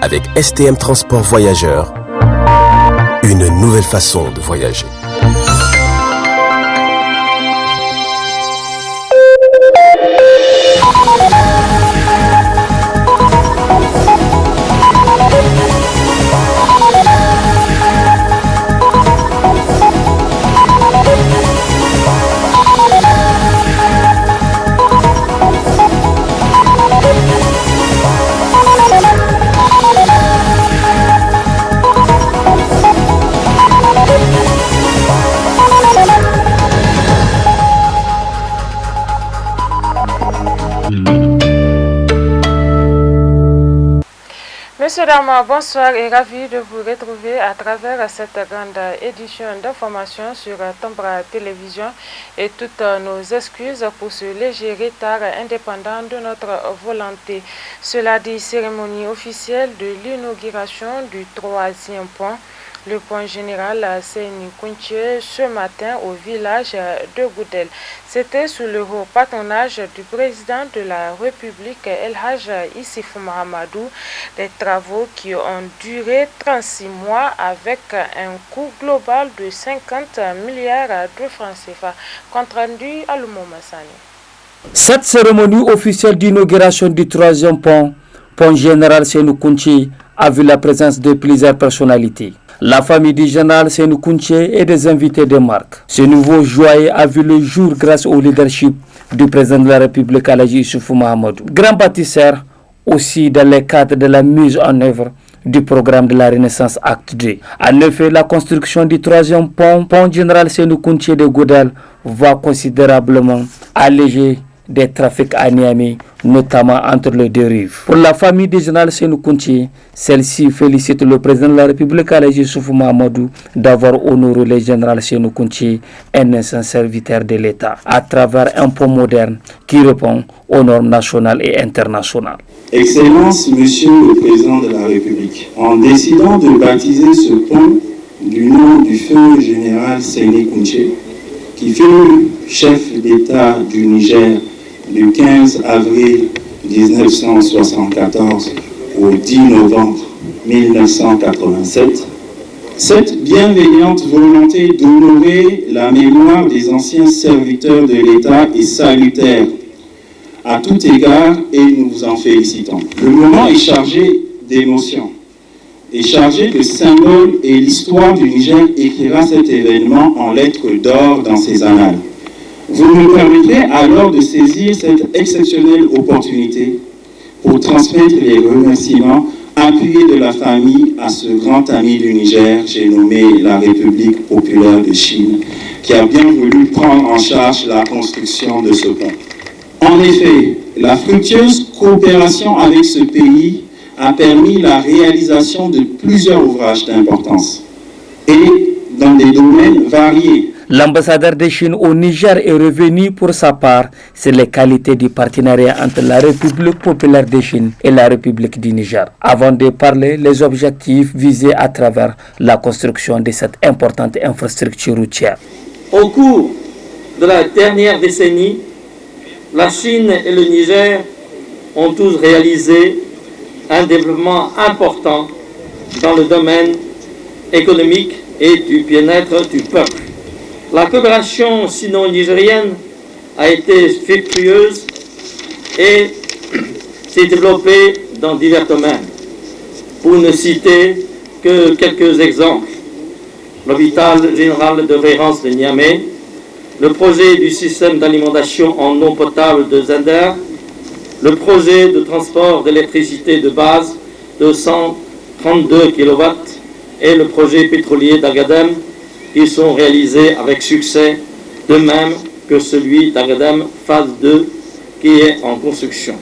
Avec STM Transport Voyageurs, une nouvelle façon de voyager. Monsieur, dames, bonsoir et ravi de vous retrouver à travers cette grande édition d'information sur Tambra Télévision et toutes nos excuses pour ce léger retard indépendant de notre volonté. Cela dit, cérémonie officielle de l'inauguration du 3e pont. Le point général Seyni Kounché ce matin au village de Goudel. C'était sous le haut patronage du président de la République El Hadj Issoufou Mahamadou, des travaux qui ont duré 36 mois avec un coût global de 50 milliards de francs CFA. Compte rendu à Massani. Cette cérémonie officielle d'inauguration du 3e pont général Seyni Kounché, a vu la présence de plusieurs personnalités. La famille du général Seyni Kounché et des invités de marque. Ce nouveau joyau a vu le jour grâce au leadership du président de la République El Hadj Issoufou Mahamadou. Grand bâtisseur aussi dans le cadre de la mise en œuvre du programme de la Renaissance Acte 2. En effet, la construction du 3e pont général Seyni Kounché de Goudel va considérablement alléger des trafics à Niamey, notamment entre les deux rives. Pour la famille du général Seyni Kounché, celle-ci félicite le président de la République El Hadj Issoufou Mahamadou d'avoir honoré le général Seyni Kounché, un ancien serviteur de l'État, à travers un pont moderne qui répond aux normes nationales et internationales. Excellence, Monsieur le Président de la République, en décidant de baptiser ce pont du nom du feu général Seyni Kounché, qui fut chef d'État du Niger du 15 avril 1974 au 10 novembre 1987, cette bienveillante volonté d'honorer la mémoire des anciens serviteurs de l'État est salutaire à tout égard et nous vous en félicitons. Le moment est chargé d'émotions, est chargé de symboles et l'histoire du Niger écrira cet événement en lettres d'or dans ses annales. Vous me permettrez alors de saisir cette exceptionnelle opportunité pour transmettre les remerciements appuyés de la famille à ce grand ami du Niger, j'ai nommé la République populaire de Chine, qui a bien voulu prendre en charge la construction de ce pont. En effet, la fructueuse coopération avec ce pays a permis la réalisation de plusieurs ouvrages d'importance et dans des domaines variés. L'ambassadeur de Chine au Niger est revenu pour sa part sur les qualités du partenariat entre la République populaire de Chine et la République du Niger, avant de parler des objectifs visés à travers la construction de cette importante infrastructure routière. Au cours de la dernière décennie, la Chine et le Niger ont tous réalisé un développement important dans le domaine économique et du bien-être du peuple. La coopération sino-nigérienne a été fructueuse et s'est développée dans divers domaines. Pour ne citer que quelques exemples, l'hôpital général de référence de Niamey, le projet du système d'alimentation en eau potable de Zender, le projet de transport d'électricité de base de 132 kW et le projet pétrolier d'Agadem, qui sont réalisés avec succès, de même que celui d'Agadem phase 2 qui est en construction.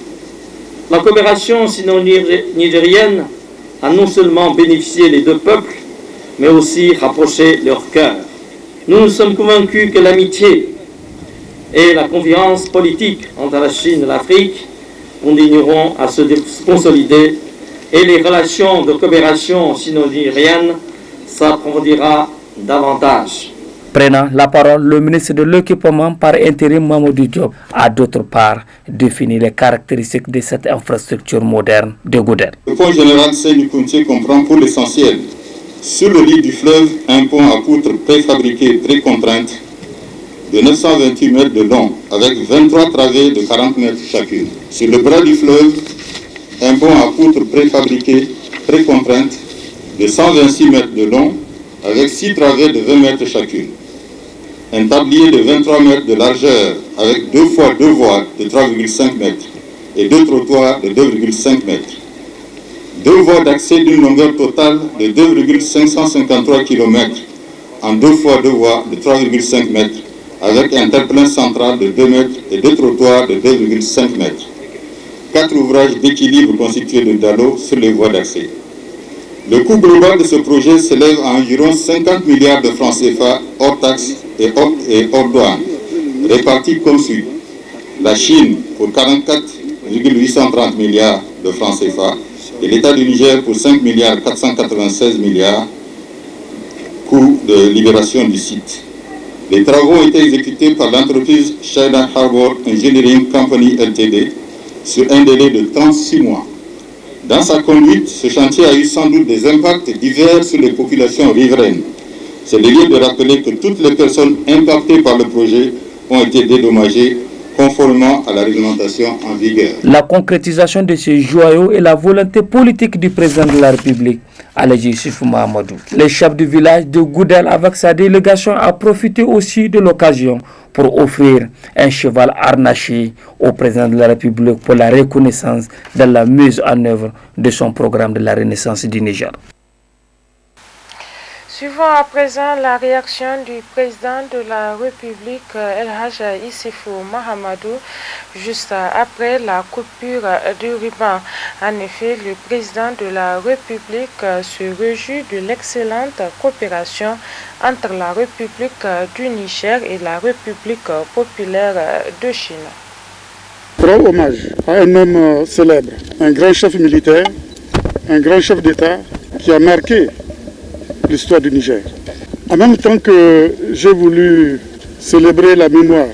La coopération sino-nigérienne a non seulement bénéficié les deux peuples, mais aussi rapproché leurs cœurs. Nous sommes convaincus que l'amitié et la confiance politique entre la Chine et l'Afrique continueront à se consolider et les relations de coopération sino-nigérienne s'approfondira davantage. Prenant la parole, le ministre de l'Équipement par intérim Mamadou Diop a d'autre part défini les caractéristiques de cette infrastructure moderne de Goudel. Le pont général Seyni-Kounché comprend pour l'essentiel, sur le lit du fleuve, un pont à poutres préfabriquées précontraintes de 928 mètres de long avec 23 travées de 40 mètres chacune. Sur le bras du fleuve, un pont à poutres préfabriquées précontraintes de 126 mètres de long avec 6 travées de 20 mètres chacune. Un tablier de 23 mètres de largeur avec 2 fois 2 voies de 3,5 mètres et 2 trottoirs de 2,5 mètres. 2 voies d'accès d'une longueur totale de 2,553 km en 2 fois 2 voies de 3,5 mètres avec un terre-plein central de 2 mètres et 2 trottoirs de 2,5 mètres. 4 ouvrages d'équilibre constitués de dallos sur les voies d'accès. Le coût global de ce projet s'élève à environ 50 milliards de francs CFA hors taxes et hors douane, répartis comme suit. La Chine pour 44,830 milliards de francs CFA et l'État du Niger pour 5 milliards 496 milliards, coût de libération du site. Les travaux ont été exécutés par l'entreprise China Harbour Engineering Company Ltd sur un délai de 36 mois. Dans sa conduite, ce chantier a eu sans doute des impacts divers sur les populations riveraines. C'est le lieu de rappeler que toutes les personnes impactées par le projet ont été dédommagées conformément à la réglementation en vigueur. La concrétisation de ce joyau est la volonté politique du président de la République, Aladji Issoufou Mahamadou. Le chef du village de Goudel avec sa délégation a profité aussi de l'occasion pour offrir un cheval harnaché au président de la République pour la reconnaissance de la mise en œuvre de son programme de la Renaissance du Niger. Suivons à présent la réaction du président de la République, El Hadj Issoufou Mahamadou, juste après la coupure du ruban. En effet, le président de la République se réjouit de l'excellente coopération entre la République du Niger et la République populaire de Chine. Rend hommage à un homme célèbre, un grand chef militaire, un grand chef d'État qui a marqué l'histoire du Niger. En même temps que j'ai voulu célébrer la mémoire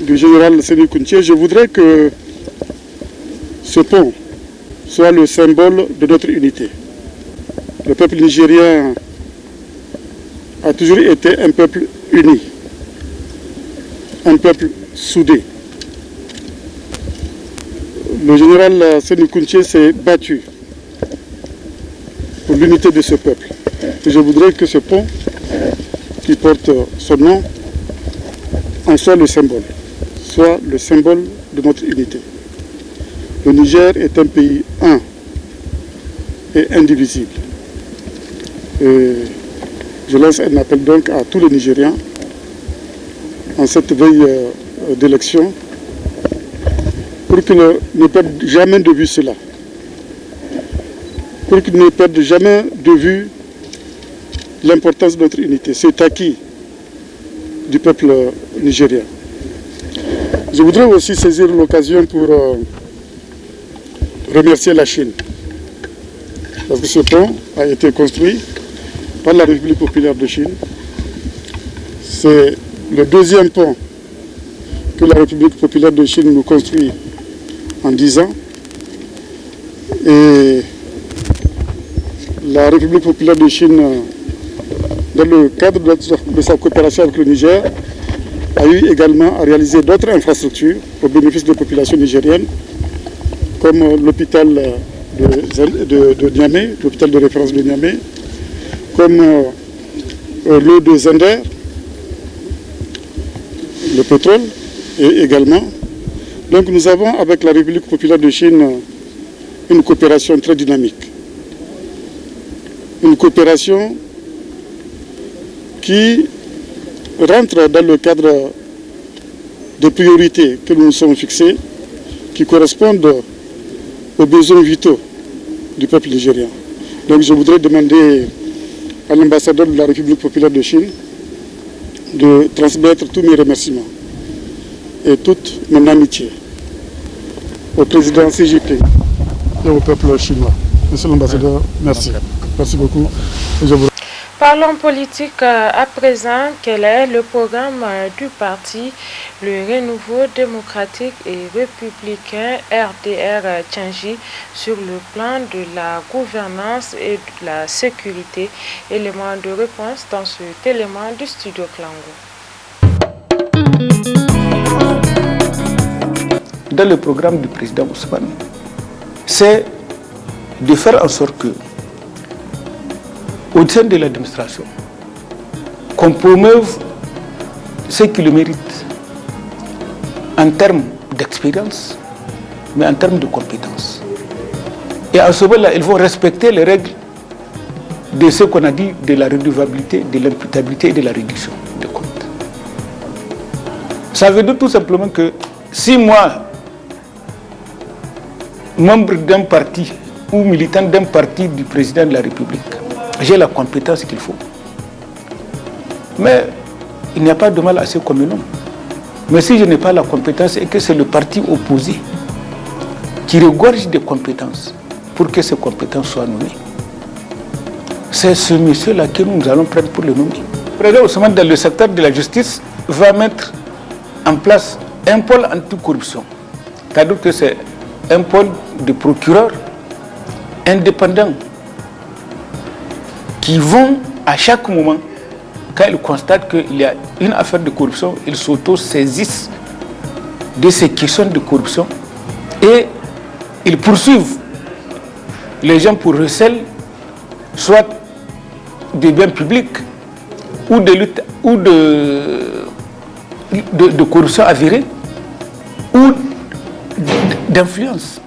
du général Seyni-Kounché, je voudrais que ce pont soit le symbole de notre unité. Le peuple nigérien a toujours été un peuple uni, un peuple soudé. Le général Seyni-Kounché s'est battu pour l'unité de ce peuple. Et je voudrais que ce pont qui porte son nom en soit le symbole de notre unité. Le Niger est un pays un et indivisible. Et je lance un appel donc à tous les Nigériens en cette veille d'élection pour qu'ils ne perdent jamais de vue cela. Pour qu'ils ne perdent jamais de vue l'importance de notre unité, cet acquis du peuple nigérien. Je voudrais aussi saisir l'occasion pour remercier la Chine, parce que ce pont a été construit par la République populaire de Chine. C'est le deuxième pont que la République populaire de Chine nous construit en 10 ans. Et la République populaire de Chine, dans le cadre de sa coopération avec le Niger, a eu également à réaliser d'autres infrastructures au bénéfice des populations nigériennes, comme l'hôpital de Niamey, l'hôpital de référence de Niamey, comme l'eau de Zender, le pétrole, et également. Donc nous avons avec la République populaire de Chine une coopération très dynamique. Une coopération qui rentre dans le cadre des priorités que nous nous sommes fixées, qui correspondent aux besoins vitaux du peuple nigérien. Donc je voudrais demander à l'ambassadeur de la République populaire de Chine de transmettre tous mes remerciements et toute mon amitié au président Xi Jinping et au peuple chinois. Monsieur l'ambassadeur, merci. Merci beaucoup. Parlons politique à présent. Quel est le programme du parti, le Renouveau démocratique et républicain RDR Tchangi, sur le plan de la gouvernance et de la sécurité? Élément de réponse dans cet élément du studio Klango. Dans le programme du président Ousmane, c'est de faire en sorte que, au sein de l'administration, qu'on promeuve ce qui le mérite en termes d'expérience, mais en termes de compétences. Et à ce moment-là, ils vont respecter les règles de ce qu'on a dit de la redevabilité, de l'imputabilité et de la réduction de comptes. Ça veut dire tout simplement que si moi, membre d'un parti ou militant d'un parti du président de la République, j'ai la compétence qu'il faut. Mais il n'y a pas de mal à ce comme un homme. Mais si je n'ai pas la compétence et que c'est le parti opposé qui regorge des compétences pour que ces compétences soient nommées, c'est ce monsieur-là que nous allons prendre pour le nommer. Le président Ousmane, dans le secteur de la justice, va mettre en place un pôle anticorruption. C'est-à-dire que c'est un pôle de procureurs indépendants qui vont à chaque moment, quand ils constatent qu'il y a une affaire de corruption, ils s'auto-saisissent de ces questions de corruption et ils poursuivent les gens pour recel, soit des biens publics ou de lutte ou de corruption avérée ou d'influence,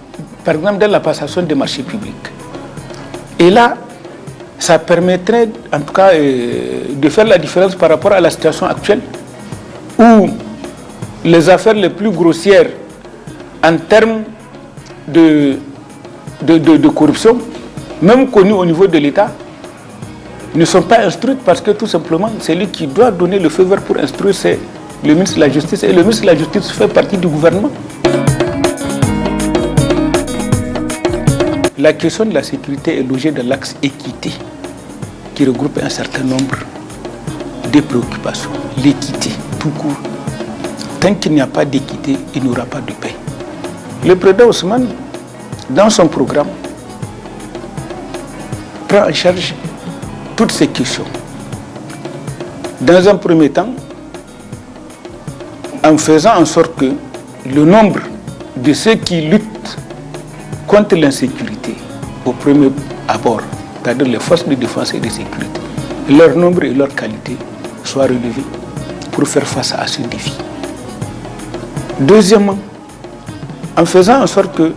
par exemple dans la passation des marchés publics. Et là, ça permettrait en tout cas de faire la différence par rapport à la situation actuelle où les affaires les plus grossières en termes de corruption, même connues au niveau de l'État, ne sont pas instruites parce que tout simplement celui qui doit donner le feu vert pour instruire, c'est le ministre de la Justice, et le ministre de la Justice fait partie du gouvernement. La question de la sécurité est logée dans l'axe équité, qui regroupe un certain nombre de préoccupations. L'équité, tout court. Tant qu'il n'y a pas d'équité, il n'y aura pas de paix. Le président Ousmane, dans son programme, prend en charge toutes ces questions. Dans un premier temps, en faisant en sorte que le nombre de ceux qui luttent contre l'insécurité au premier abord, c'est-à-dire les forces de défense et de sécurité, leur nombre et leur qualité soient relevés pour faire face à ce défi. Deuxièmement, en faisant en sorte que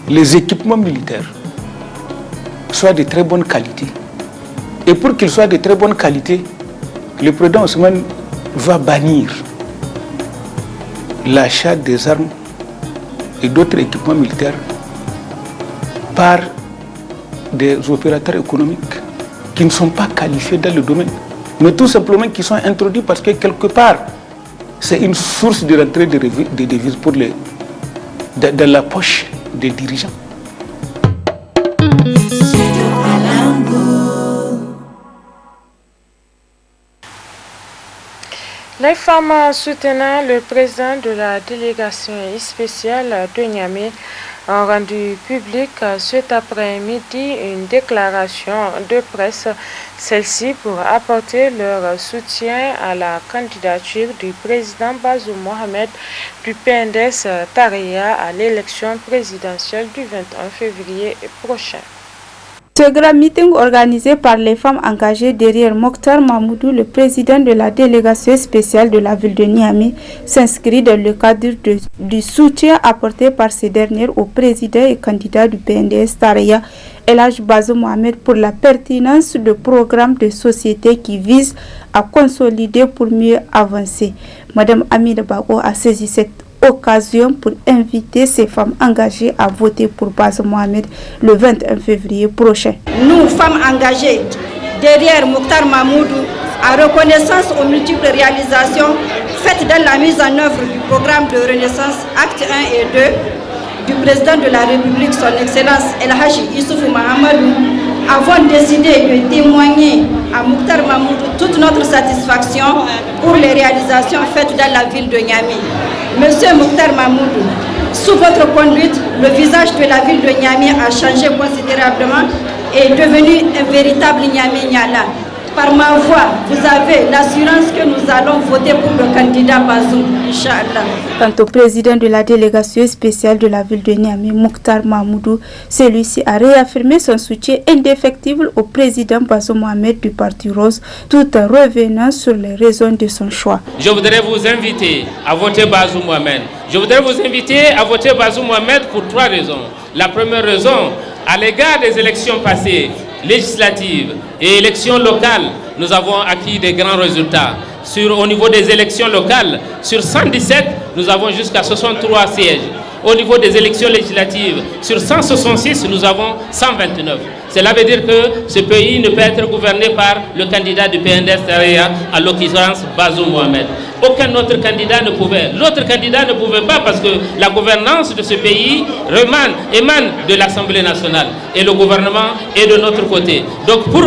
les équipements militaires soient de très bonne qualité. Et pour qu'ils soient de très bonne qualité, le président Ousmane va bannir l'achat des armes et d'autres équipements militaires par des opérateurs économiques qui ne sont pas qualifiés dans le domaine, mais tout simplement qui sont introduits parce que quelque part, c'est une source de rentrée de devises pour dans la poche des dirigeants. Les femmes soutenant le président de la délégation spéciale de Niamey ont rendu public cet après-midi une déclaration de presse, celle-ci pour apporter leur soutien à la candidature du président Bazoum Mohamed du PNDS Taraya à l'élection présidentielle du 21 février prochain. Ce grand meeting organisé par les femmes engagées derrière Mokhtar Mahmoudou, le président de la délégation spéciale de la ville de Niamey, s'inscrit dans le cadre du soutien apporté par ces dernières au président et candidat du PNDS Taraya, El Hadj Bazoum Mohamed, pour la pertinence de programmes de société qui visent à consolider pour mieux avancer. Madame Amine Bago a saisi cette occasion pour inviter ces femmes engagées à voter pour Bazoum Mohamed le 21 février prochain. Nous, femmes engagées derrière Mokhtar Mahmoudou, en reconnaissance aux multiples réalisations faites dans la mise en œuvre du programme de renaissance acte 1 et 2 du président de la République, son Excellence El Hadji Issoufou Mahamadou, avons décidé de témoigner à Mokhtar Mahmoudou toute notre satisfaction pour les réalisations faites dans la ville de Niamey. Monsieur Mokhtar Mahmoudou, sous votre conduite, le visage de la ville de Niamey a changé considérablement et est devenu un véritable Niamey-Niala. Par ma voix, vous avez l'assurance que nous allons voter pour le candidat Bazoum, Inch'Allah. Quant au président de la délégation spéciale de la ville de Niamey, Mokhtar Mahmoudou, celui-ci a réaffirmé son soutien indéfectible au président Bazoum Mohamed du Parti Rose, tout en revenant sur les raisons de son choix. Je voudrais vous inviter à voter Bazoum Mohamed. Je voudrais vous inviter à voter Bazoum Mohamed pour 3 raisons. La première raison, à l'égard des élections passées, législatives et élections locales, nous avons acquis des grands résultats. Au niveau des élections locales, sur 117, nous avons jusqu'à 63 sièges. Au niveau des élections législatives, sur 166, nous avons 129. Cela veut dire que ce pays ne peut être gouverné par le candidat du PNDS-Taraya, à l'occurrence Bazoum Mohamed. Aucun autre candidat ne pouvait. L'autre candidat ne pouvait pas parce que la gouvernance de ce pays émane de l'Assemblée nationale. Et le gouvernement est de notre côté. Donc pour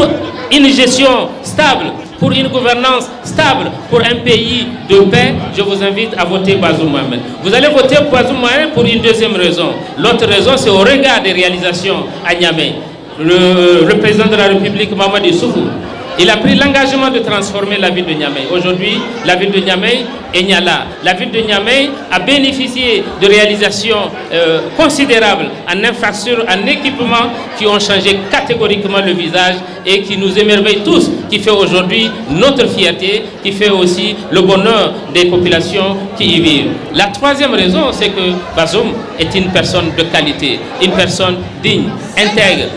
une gestion stable, pour une gouvernance stable, pour un pays de paix, je vous invite à voter Bazoum Mohamed. Vous allez voter Bazoum Mohamed pour une deuxième raison. L'autre raison, c'est au regard des réalisations à Niamey. Le président de la République, Mamadou Issoufou, il a pris l'engagement de transformer la ville de Niamey. Aujourd'hui, la ville de Niamey est Niala. La ville de Niamey a bénéficié de réalisations considérables en infrastructures, en équipements qui ont changé catégoriquement le visage et qui nous émerveillent tous, qui fait aujourd'hui notre fierté, qui fait aussi le bonheur des populations qui y vivent. La troisième raison, c'est que Bazoum est une personne de qualité, une personne digne, intègre,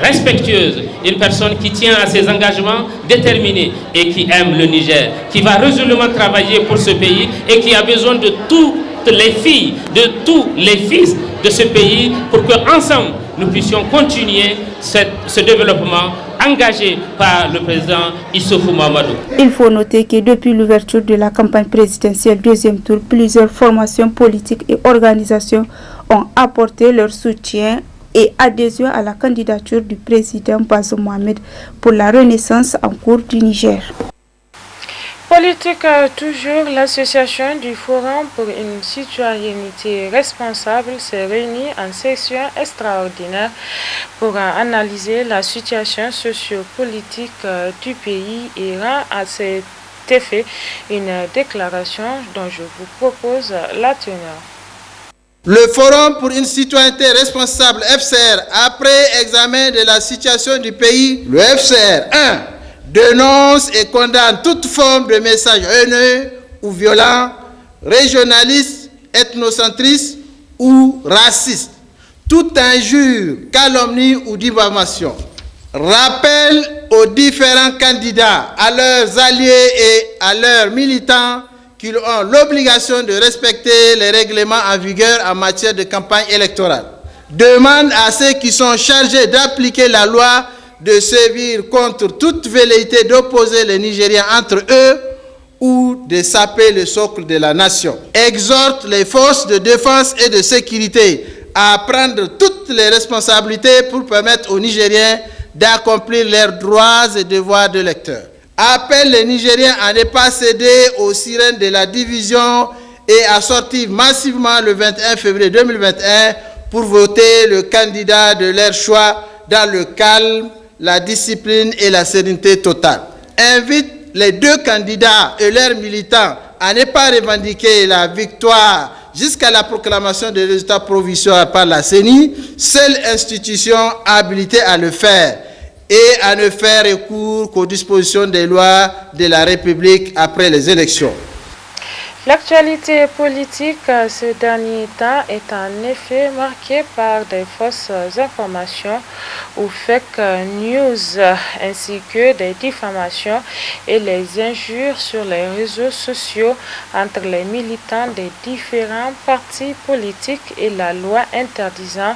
respectueuse, une personne qui tient à ses engagements, déterminé et qui aime le Niger, qui va résolument travailler pour ce pays et qui a besoin de toutes les filles, de tous les fils de ce pays pour qu'ensemble nous puissions continuer ce développement engagé par le président Issoufou Mahamadou. Il faut noter que depuis l'ouverture de la campagne présidentielle deuxième tour, plusieurs formations politiques et organisations ont apporté leur soutien et adhésion à la candidature du président Bazoum Mohamed pour la renaissance en cours du Niger. Politique toujours, l'association du Forum pour une citoyenneté responsable s'est réunie en session extraordinaire pour analyser la situation sociopolitique du pays et rend à cet effet une déclaration dont je vous propose la teneur. Le Forum pour une citoyenneté responsable, FCR, après examen de la situation du pays, le FCR 1 dénonce et condamne toute forme de message haineux ou violent, régionaliste, ethnocentristes ou racistes, toute injure, calomnie ou diffamation. Rappelle aux différents candidats, à leurs alliés et à leurs militants qu'ils ont l'obligation de respecter les règlements en vigueur en matière de campagne électorale. Demande à ceux qui sont chargés d'appliquer la loi de sévir contre toute velléité d'opposer les Nigériens entre eux ou de saper le socle de la nation. Exhorte les forces de défense et de sécurité à prendre toutes les responsabilités pour permettre aux Nigériens d'accomplir leurs droits et devoirs de lecteurs. Appelle les Nigériens à ne pas céder aux sirènes de la division et à sortir massivement le 21 février 2021 pour voter le candidat de leur choix dans le calme, la discipline et la sérénité totale. Invite les deux candidats et leurs militants à ne pas revendiquer la victoire jusqu'à la proclamation des résultats provisoires par la CENI, seule institution habilitée à le faire, et à ne faire recours qu'aux dispositions des lois de la République après les élections. L'actualité politique ces derniers temps est en effet marquée par des fausses informations ou fake news ainsi que des diffamations et les injures sur les réseaux sociaux entre les militants des différents partis politiques et la loi interdisant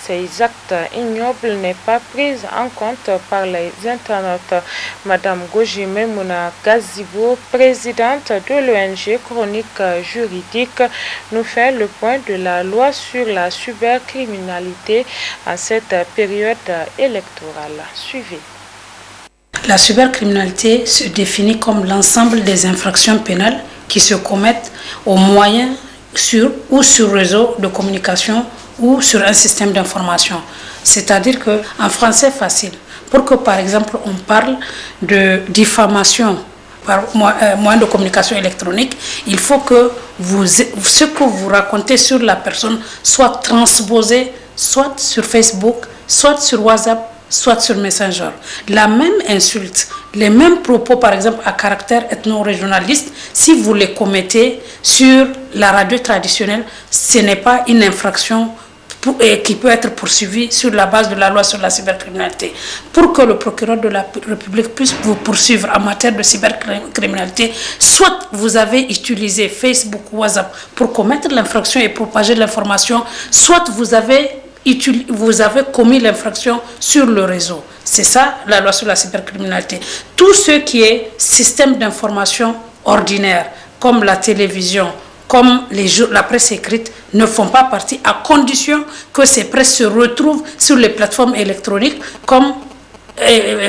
ces actes ignobles n'est pas prise en compte par les internautes. Madame Gojime Mouna Gazibo, présidente de l'ONG Chronique Juridique, nous fait le point de la loi sur la cybercriminalité en cette période électorale. Suivez. La cybercriminalité se définit comme l'ensemble des infractions pénales qui se commettent au moyen sur réseau de communication ou sur un système d'information. C'est-à-dire qu'en français facile, pour que par exemple on parle de diffamation par moyen de communication électronique, il faut que ce que vous racontez sur la personne soit transposé soit sur Facebook, soit sur WhatsApp, soit sur Messenger. La même insulte, les mêmes propos, par exemple, à caractère ethno-régionaliste, si vous les commettez sur la radio traditionnelle, ce n'est pas une infraction qui peut être poursuivie sur la base de la loi sur la cybercriminalité. Pour que le procureur de la République puisse vous poursuivre en matière de cybercriminalité, soit vous avez utilisé Facebook ou WhatsApp pour commettre l'infraction et propager l'information, soit vous avez commis l'infraction sur le réseau. C'est ça la loi sur la cybercriminalité. Tout ce qui est système d'information ordinaire, comme la télévision, comme la presse écrite, ne font pas partie, à condition que ces presses se retrouvent sur les plateformes électroniques comme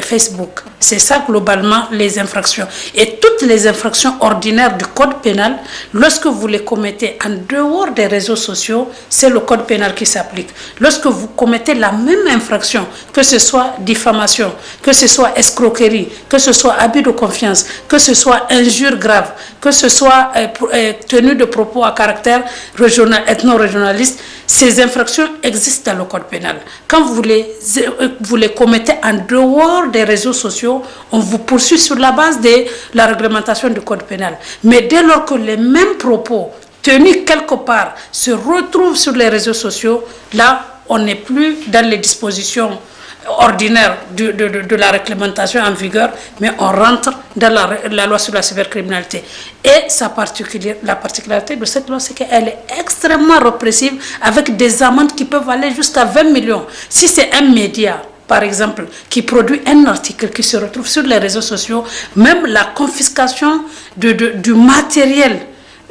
Facebook. C'est ça globalement les infractions. Et toutes les infractions ordinaires du code pénal, lorsque vous les commettez en dehors des réseaux sociaux, c'est le code pénal qui s'applique. Lorsque vous commettez la même infraction, que ce soit diffamation, que ce soit escroquerie, que ce soit abus de confiance, que ce soit injure grave, que ce soit tenue de propos à caractère ethno-régionaliste, ces infractions existent dans le code pénal. Quand vous les commettez en dehors des réseaux sociaux, on vous poursuit sur la base de la réglementation du code pénal. Mais dès lors que les mêmes propos tenus quelque part se retrouvent sur les réseaux sociaux, là, on n'est plus dans les dispositions ordinaire de la réglementation en vigueur, mais on rentre dans la loi sur la cybercriminalité. Et la particularité de cette loi, c'est qu'elle est extrêmement répressive, avec des amendes qui peuvent aller jusqu'à 20 millions. Si c'est un média, par exemple, qui produit un article qui se retrouve sur les réseaux sociaux, même la confiscation du matériel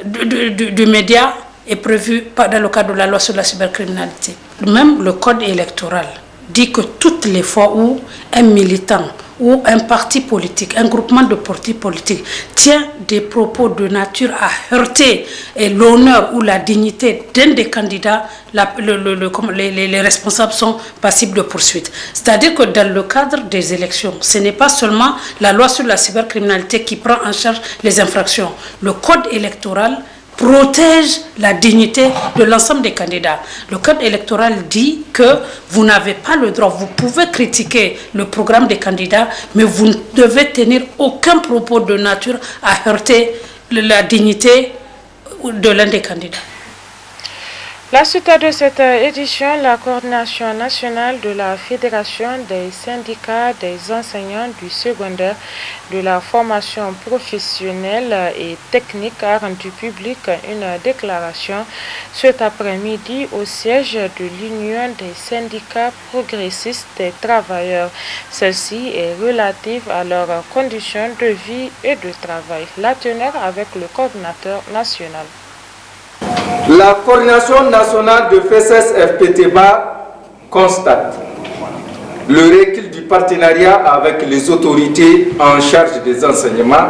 du média est prévue dans le cadre de la loi sur la cybercriminalité. Même le code électoral dit que toutes les fois où un militant ou un parti politique, un groupement de partis politiques tient des propos de nature à heurter l'honneur ou la dignité d'un des candidats, les responsables sont passibles de poursuite. C'est-à-dire que dans le cadre des élections, ce n'est pas seulement la loi sur la cybercriminalité qui prend en charge les infractions. Le code électoral protège la dignité de l'ensemble des candidats. Le code électoral dit que vous n'avez pas le droit, vous pouvez critiquer le programme des candidats, mais vous ne devez tenir aucun propos de nature à heurter la dignité de l'un des candidats. La suite de cette édition, la coordination nationale de la Fédération des syndicats des enseignants du secondaire de la formation professionnelle et technique a rendu publique une déclaration cet après-midi au siège de l'Union des syndicats progressistes des travailleurs. Celle-ci est relative à leurs conditions de vie et de travail. La teneur avec le coordinateur national. La coordination nationale de FESES-FPTBA constate le recul du partenariat avec les autorités en charge des enseignements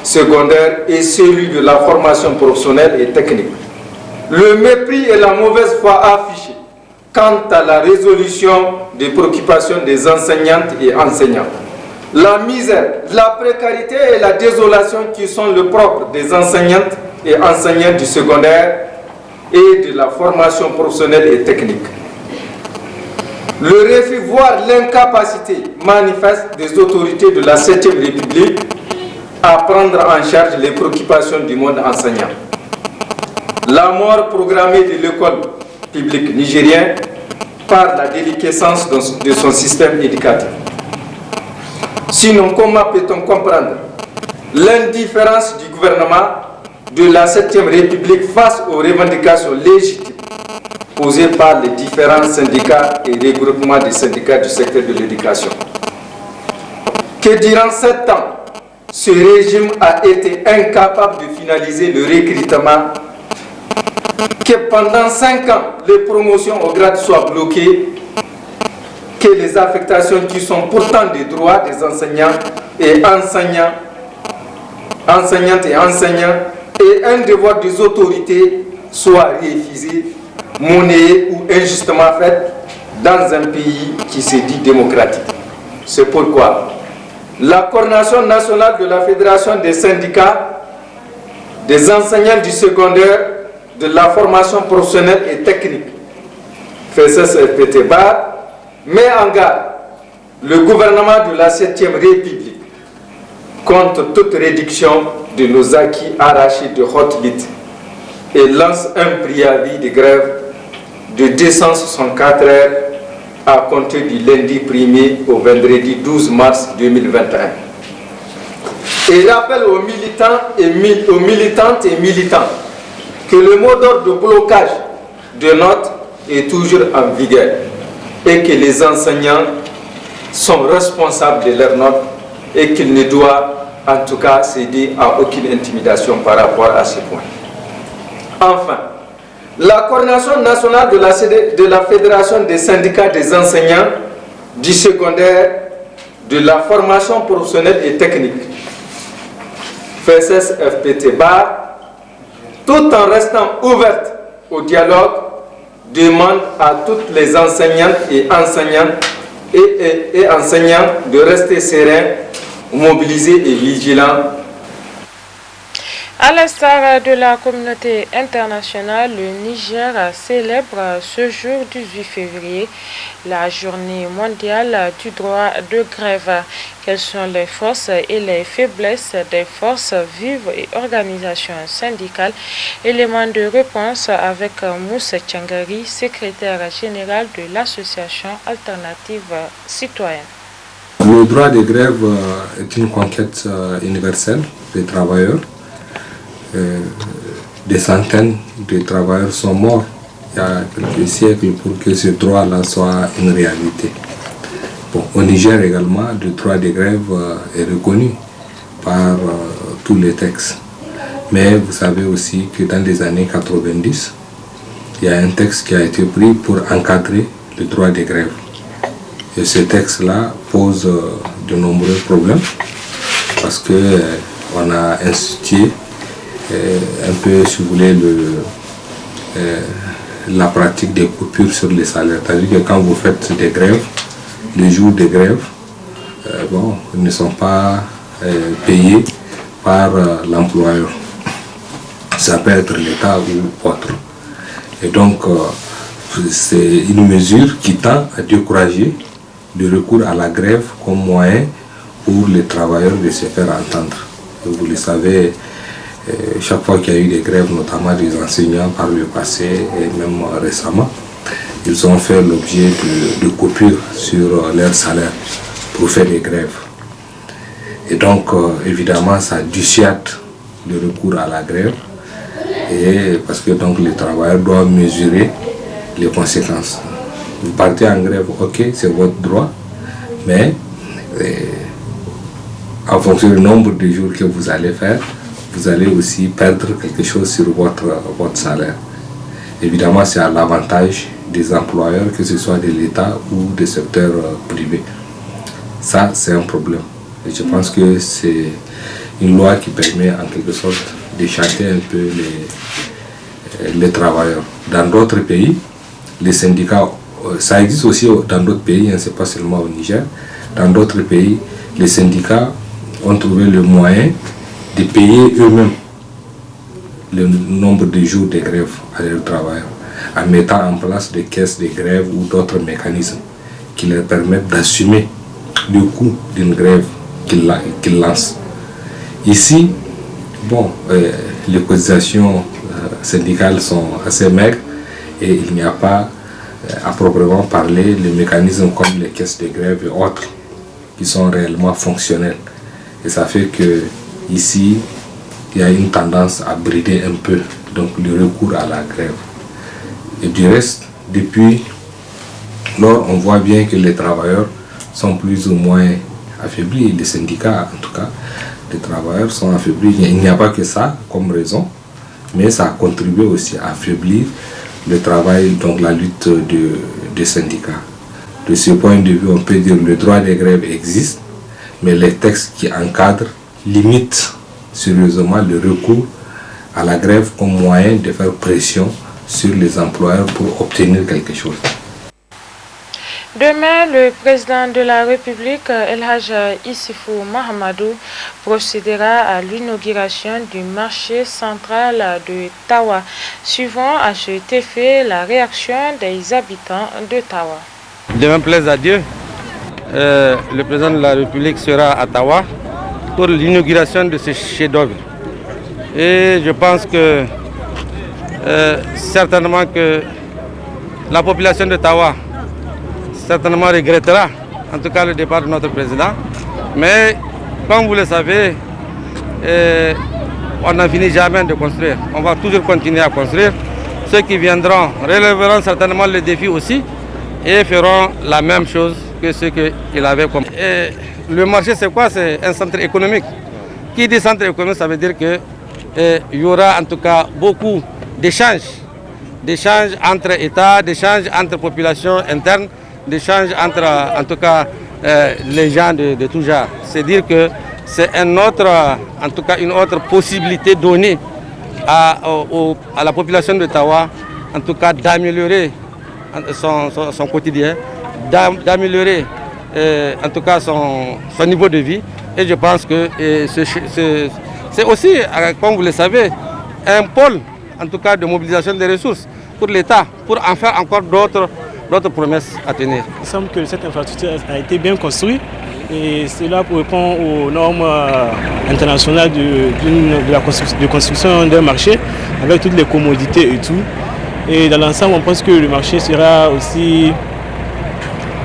secondaires et celui de la formation professionnelle et technique. Le mépris et la mauvaise foi affichés quant à la résolution des préoccupations des enseignantes et enseignants. La misère, la précarité et la désolation qui sont le propre des enseignantes et enseignants du secondaire et de la formation professionnelle et technique. Le refus, voire l'incapacité manifeste des autorités de la 7e République à prendre en charge les préoccupations du monde enseignant. La mort programmée de l'école publique nigérienne par la déliquescence de son système éducatif. Sinon, comment peut-on comprendre l'indifférence du gouvernement de la 7e République face aux revendications légitimes posées par les différents syndicats et regroupements des syndicats du secteur de l'éducation. Que durant 7 ans, ce régime a été incapable de finaliser le recrutement, que pendant 5 ans, les promotions au grade soient bloquées, que les affectations qui sont pourtant des droits des enseignantes et enseignants et un devoir des autorités soient refusés, monnayés ou injustement faits dans un pays qui se dit démocratique. C'est pourquoi la coordination nationale de la Fédération des syndicats des enseignants du secondaire, de la formation professionnelle et technique, FESES-FPT-BAR, met en garde le gouvernement de la 7e République contre toute réduction de nos acquis arrachés de haute lutte et lance un préavis de grève de 264 heures à compter du lundi 1er au vendredi 12 mars 2021. Et rappelle aux militantes et militants que le mot d'ordre de blocage de notes est toujours en vigueur et que les enseignants sont responsables de leurs notes et qu'ils ne doivent en tout cas céder à aucune intimidation par rapport à ces points. Enfin, la coordination nationale de la Fédération des syndicats des enseignants du secondaire, de la formation professionnelle et technique, FESES-FPT-BAR, tout en restant ouverte au dialogue, demande à toutes les enseignantes et enseignants de rester sereins, mobilisés et vigilants. À l'instar de la communauté internationale, le Niger célèbre ce jour 18 février la journée mondiale du droit de grève. Quelles sont les forces et les faiblesses des forces vives et organisations syndicales? Élément de réponse avec Moussa Tchangari, secrétaire général de l'association alternative citoyenne. Le droit de grève est une conquête universelle des travailleurs. Des centaines de travailleurs sont morts il y a quelques siècles pour que ce droit-là soit une réalité. Bon, au Niger également, le droit de grève est reconnu par tous les textes. Mais vous savez aussi que dans les années 90, il y a un texte qui a été pris pour encadrer le droit de grève. Et ce texte-là pose de nombreux problèmes parce qu'on a institué un peu, si vous voulez, la pratique des coupures sur les salaires. C'est-à-dire que quand vous faites des grèves, les jours de grève, ils ne sont pas payés par l'employeur. Ça peut être l'État ou autre. Et donc, c'est une mesure qui tend à décourager le recours à la grève comme moyen pour les travailleurs de se faire entendre. Et vous le savez, chaque fois qu'il y a eu des grèves, notamment des enseignants par le passé et même récemment, ils ont fait l'objet de coupures sur leur salaire pour faire des grèves. Et donc, évidemment, ça dissuade le recours à la grève, et parce que donc, les travailleurs doivent mesurer les conséquences. Vous partez en grève, ok, c'est votre droit, mais en fonction du nombre de jours que vous allez faire, vous allez aussi perdre quelque chose sur votre salaire. Évidemment, c'est à l'avantage des employeurs, que ce soit de l'État ou des secteurs privés. Ça, c'est un problème. Et je pense que c'est une loi qui permet en quelque sorte de châtier un peu les travailleurs. Dans d'autres pays, les syndicats, ça existe aussi dans d'autres pays, hein, c'est pas seulement au Niger. Dans d'autres pays, les syndicats ont trouvé le moyen de payer eux-mêmes le nombre de jours de grève à leurs travailleurs, en mettant en place des caisses de grève ou d'autres mécanismes qui leur permettent d'assumer le coût d'une grève qu'ils lancent. Ici, les cotisations syndicales sont assez maigres et il n'y a pas, à proprement parler, les mécanismes comme les caisses de grève et autres qui sont réellement fonctionnels. Et ça fait que ici, il y a une tendance à brider un peu donc, le recours à la grève. Et du reste, depuis lors, on voit bien que les travailleurs sont plus ou moins affaiblis, les syndicats en tout cas, les travailleurs sont affaiblis. Il n'y a pas que ça comme raison, mais ça a contribué aussi à affaiblir le travail, donc la lutte des syndicats. De ce point de vue, on peut dire que le droit des grèves existe, mais les textes qui encadrent limitent sérieusement le recours à la grève comme moyen de faire pression sur les employeurs pour obtenir quelque chose. Demain, le président de la République, El Hadj Issoufou Mahamadou, procédera à l'inauguration du marché central de Tawa. Suivant à cet effet la réaction des habitants de Tawa. Demain, plaise à Dieu, le président de la République sera à Tawa pour l'inauguration de ce chef-d'œuvre. Et je pense que certainement que la population de Tawa certainement regrettera en tout cas le départ de notre président. Mais comme vous le savez, on n'a fini jamais de construire. On va toujours continuer à construire. Ceux qui viendront relèveront certainement le défi aussi et feront la même chose que ce qu'il avait comme. Et le marché, c'est quoi? C'est un centre économique. Qui dit centre économique, ça veut dire qu'il y aura en tout cas beaucoup d'échanges entre États, d'échanges entre populations internes, d'échanges entre en tout cas les gens de tout genre. C'est dire que c'est une autre possibilité donnée à la population de Tawa, en tout cas d'améliorer son quotidien, d'améliorer en tout cas son niveau de vie. Et je pense que c'est aussi, comme vous le savez, un pôle en tout cas de mobilisation des ressources pour l'État, pour en faire encore d'autres promesses à tenir. Il semble que cette infrastructure a été bien construite et cela répond aux normes internationales de construction d'un marché avec toutes les commodités et tout. Et dans l'ensemble, on pense que le marché sera aussi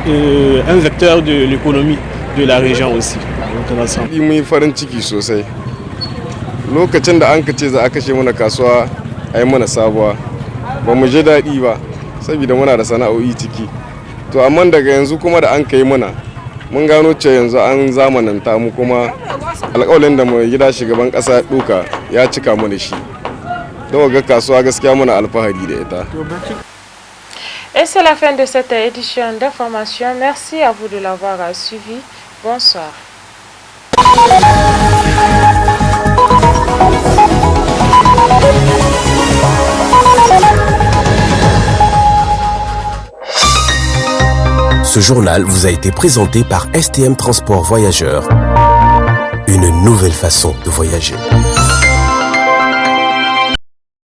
un vecteur de l'économie de la région aussi. Lokacin da an kace za a kashe mana kasuwa a yi mana sabuwa ba mu je daɗi ba saboda muna da sana'o'i ciki to amma daga yanzu kuma da an kai mana mun gano cewa yanzu an zamananta mu kuma alƙawarin da mai gida shugaban ƙasa duka ya cika mana shi da ga kasuwa gaskiya muna alfahari da ita. Et c'est la fin de cette édition d'information. Merci à vous de l'avoir suivi. Bonsoir. Ce journal vous a été présenté par STM Transport Voyageurs. Une nouvelle façon de voyager.